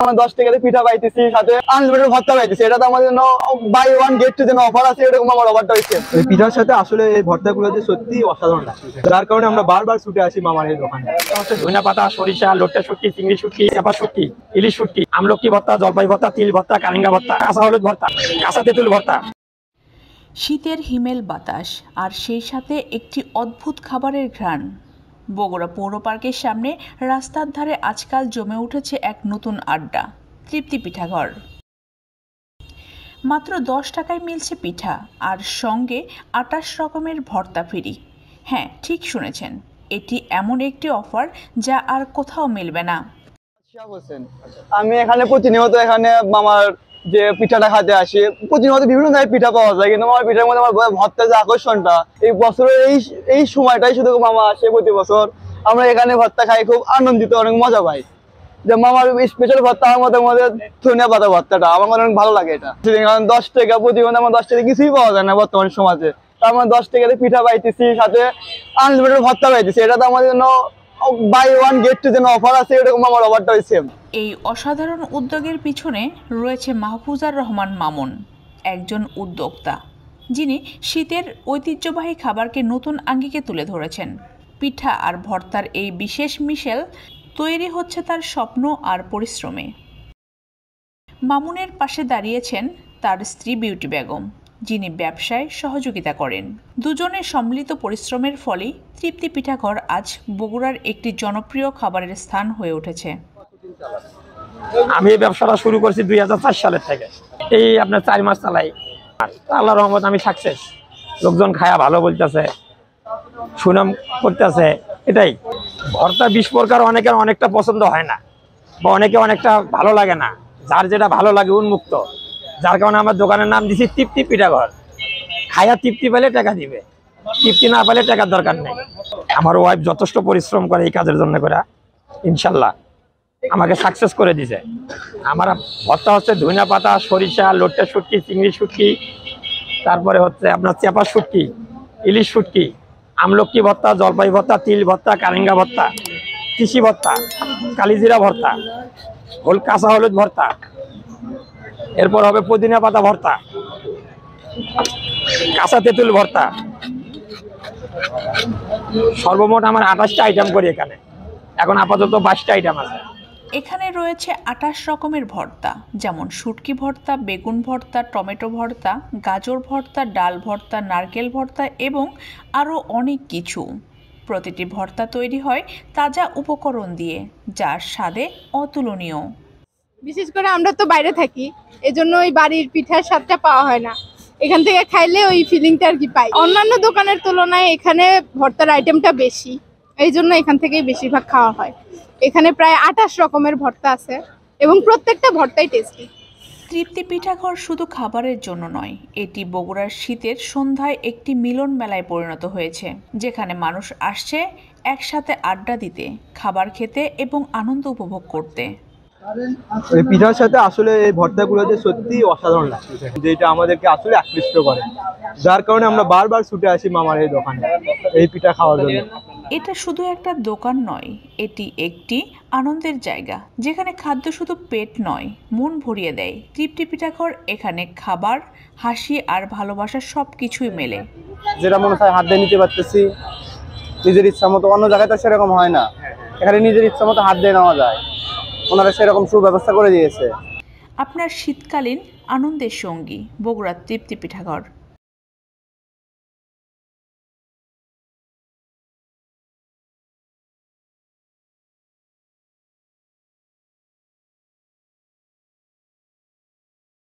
আমরা 10 টাকাতে পিঠা পাইতেছি, সাথে আনলিমিটেড ভর্তা পাইতেছি। এটা তো আমাদের জন্য বাই ওয়ান গেট টু যেন অফার আছে, এরকম আমার অফারটা হয়েছে। এই পিঠার সাথে আসলে এই ভর্তাগুলো যে সত্যি অসাধারণ লাগছে, যার কারণে আমরা বারবার ছুটে আসি মামার এই দোকানে। ধনিয়া পাতা, সরিষা, লোটে শুটকি, চিংড়ি শুটকি, চাপা শুটকি, ইলিশ শুটকি, আমলকি ভর্তা, জলপাই ভর্তা, তিল ভর্তা, কালিঙ্গা ভর্তা, কাঁচা হলুদ ভর্তা, কাঁচা তেঁতুল ভর্তা। শীতের হিমেল বাতাস আর সেই সাথে একটি অদ্ভুত খাবারের ঘ্রাণ। বগুড়া পৌর পার্কের সামনে রাস্তার ধারে আজকাল জমে উঠেছে এক নতুন আড্ডা, তৃপ্তি পিঠাঘর। মাত্র 10 টাকায় মিলছে পিঠা আর সঙ্গে 28 রকমের ভর্তা ফ্রি। হ্যাঁ, ঠিক শুনেছেন, এটি এমন একটি অফার যা আর কোথাও মিলবে না। আমি এখানে প্রতিনিয়ত এখানে মামার যে পিঠাটা খাতে আসি, প্রতিনিয়ত বিভিন্ন ধরনের পিঠা পাওয়া যায়, কিন্তু আমার পিঠার মধ্যে আমার ভর্তার যে আকর্ষণটা, এই বছরের এই সময়টাই শুধু মামা আসে প্রতি বছর। আমরা এখানে ভর্তা খাই, খুব আনন্দিত, অনেক মজা পাই। যে মামার স্পেশাল ভর্তা আমার মধ্যে ধনিয়া পাতা ভর্তাটা আমার অনেক ভালো লাগে। এটা 10 টাকা প্রতিদিন, আমার 10 টাকা কিছুই পাওয়া যায় না বর্তমান সমাজে। আমরা 10 টাকাতে পিঠা পাইতেছি, সাথে আনলিমিটেড ভর্তা পাইতেছি। এটা তো আমাদের জন্য বাই ওয়ান গেট টু যেন অফার আছে, এরকম আমার অফারটা হয়েছে। এই অসাধারণ উদ্যোগের পিছনে রয়েছে মাহফুজার রহমান মামুন, একজন উদ্যোক্তা, যিনি শীতের ঐতিহ্যবাহী খাবারকে নতুন আঙ্গিকে তুলে ধরেছেন। পিঠা আর ভর্তার এই বিশেষ মিশেল তৈরি হচ্ছে তার স্বপ্ন আর পরিশ্রমে। মামুনের পাশে দাঁড়িয়েছেন তার স্ত্রী বিউটি বেগম, যিনি ব্যবসায় সহযোগিতা করেন। দুজনের সম্মিলিত পরিশ্রমের ফলেই তৃপ্তি পিঠাঘর আজ বগুড়ার একটি জনপ্রিয় খাবারের স্থান হয়ে উঠেছে। আমি এই ব্যবসাটা শুরু করছি 2004 সালের থেকে। এই আপনার 4 মাস চালাই, আল্লাহর রহমত আমি সাকসেস। লোকজন খায়া ভালো বলতেছে, সুনাম করতেছে। এটাই ভর্তা 20 প্রকার, অনেকের অনেকটা পছন্দ হয় না, বা অনেকে অনেকটা ভালো লাগে না। যার যেটা ভালো লাগে উন্মুক্ত, যার কারণে আমার দোকানের নাম দিছি তৃপ্তি পিঠাঘর। খায়া তৃপ্তি পেলে টাকা দিবে, তৃপ্তি না পেলে টাকার দরকার নেই। আমার ওয়াইফ যথেষ্ট পরিশ্রম করে এই কাজের জন্য করে, ইনশাল্লাহ আমাকে সাকসেস করে দিছে। আমার ভর্তা হচ্ছে ধনিয়া পাতা, সরিষা, লোটে শুটকি, চিংড়ি শুটকি, তারপরে হচ্ছে আপনার চাপা শুটকি, ইলিশ শুটকি, আমলকি ভর্তা, জলপাই ভর্তা, তিল ভর্তা, কালিঙ্গা ভর্তা, তিসি ভর্তা, কালিজিরা ভর্তা, কাঁচা হলুদ ভর্তা, এরপর হবে পুদিনা পাতা ভর্তা, কাঁচা তেঁতুল ভর্তা। সর্বমোট আমার 28টা আইটেম করি এখানে, এখন আপাতত 22টা আইটেম আছে। এখানে রয়েছে 28 রকমের ভর্তা, যেমন শুটকি ভর্তা, বেগুন ভর্তা, টমেটো ভর্তা, গাজর ভর্তা, ডাল ভর্তা, নারকেল ভর্তা এবং আরও অনেক কিছু। প্রতিটি ভর্তা তৈরি হয় তাজা উপকরণ দিয়ে, যার স্বাদে অতুলনীয়। বিশেষ করে আমরা তো বাইরে থাকি, এজন্য ওই বাড়ির পিঠার স্বাদটা পাওয়া হয় না। এখান থেকে খাইলে ওই ফিলিংটা আর কি পাই। অন্যান্য দোকানের তুলনায় এখানে ভর্তার আইটেমটা বেশি, এই জন্য এখান থেকেই বেশিরভাগ খাওয়া হয়। এখানে প্রায় 28 রকমের ভর্তা আছে এবং প্রত্যেকটা ভর্তাই টেস্টি। তৃপ্তি পিঠাঘর শুধু খাবারের জন্য নয়, এটি বগুড়ার শীতের সন্ধ্যায় একটি মিলন মেলায় পরিণত হয়েছে, যেখানে মানুষ আসছে একসাথে আড্ডা দিতে, খাবার খেতে এবং আনন্দ উপভোগ করতে। এই পিঠার সাথে আসলে এই ভর্তাগুলো যে সত্যি অসাধারণ লাগছে, যেটা আমাদেরকে আসলে আকৃষ্ট করে, যার কারণে আমরা বারবার ছুটে আসি মামার এই দোকানে এই পিঠা খাওয়ার জন্য। এটা শুধু একটা দোকান নয়, এটি একটি আনন্দের জায়গা, যেখানে খাদ্য শুধু পেট নয়, মন ভরিয়ে দেয়। তৃপ্তি পিঠাঘর, এখানে খাবার, হাসি আর ভালোবাসা সব কিছুই মেলে। যেটা মনে হয় হাত দিয়ে নিতে পারতেছি নিজের ইচ্ছা মতো, অন্য জায়গায় তো সেরকম হয় না। এখানে নিজের ইচ্ছা মতো হাত দিয়ে নেওয়া যায়, ওনারা সেরকম সুব্যবস্থা করে দিয়েছে। আপনার শীতকালীন আনন্দের সঙ্গী বগুড়ার তৃপ্তি পিঠাঘর।